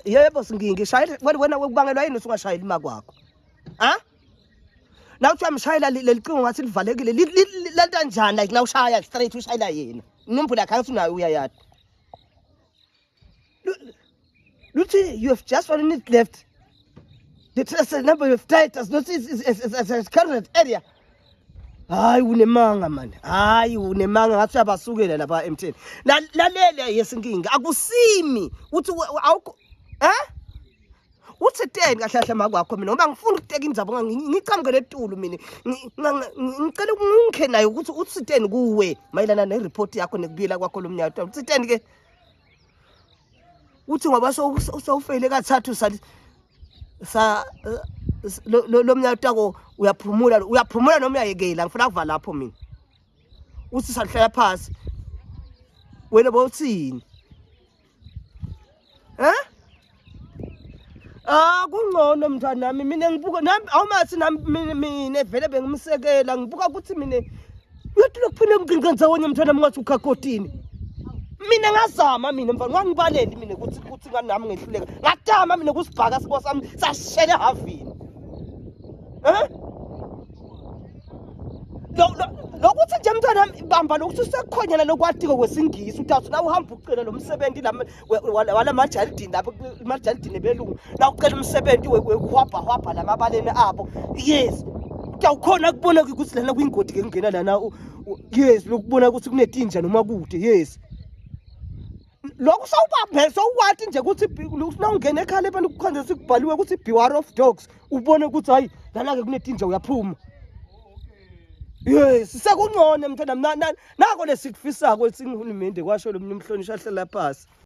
Yebo ngishayela wena ukubangelwa yini usungashayeli makwakho ha na uthi uyamshayela lelicingo ngathi livalekile lenta njani like na ushaya straight ushayela yena inombolo yakhe ngathi unayo uyayada Luthi you have just 1 minute left the trace number you have tried does not is current area hayi unemanga man hayi unemanga ngathi uyabasukela lapha emtheni lalela yesinkinga akusimi uthi awukho uthi 10 kahlahla makwakho mina ngoba ngifuna ukuteka indzaba ngicamukele etulu mina ngicela ungikhe nayo ukuthi uthi 10 kuwe mayelana nereport yakho nekubiyela kwakho lomnyaka uthi 10 ke uthi ngoba sowufeyile kathathu sa lo mnyaka uyaphumula noma uyayekela ngifuna kuva lapho mina uthi salihlala phansi wena bowuthini kungcono mntwana nami mina ngibuka nami awumathi nami mina vele bengimsekela ngibuka ukuthi mina uyathi lokuphinde ngicingenza wonke mntwana ngathi ukhakotini mina ngazama mina mfana ngangibaleli mina ukuthi nami ngehluleka ngadama mina kusibhaka sibo sami sashela havini lokuthi nje mntwana bamba lokuthi usekhonyana lokwatiko kwesingisi uthi na uhamba ucela lo msebenzi wala majalidini lapho majalidini belungu na ucela umsebenzi wehwabha lamabaleni abo yes uyawukhona kubona ukuthi lana kuyingodi ke ngena lana yes lokubona ukuthi kunetinja noma kude yes lokho sawubambe sowuwathi nje ukuthi na ungena ekhaya lepha ukukhonza sikubhaliwe ukuthi beware of dogs ubone ukuthi hayi lana ke kunetinja uyaphuma yes sekungcono mntwana nako lesikufisako esinguhulumende kwasho lo mnumhlonishwa hlala phansi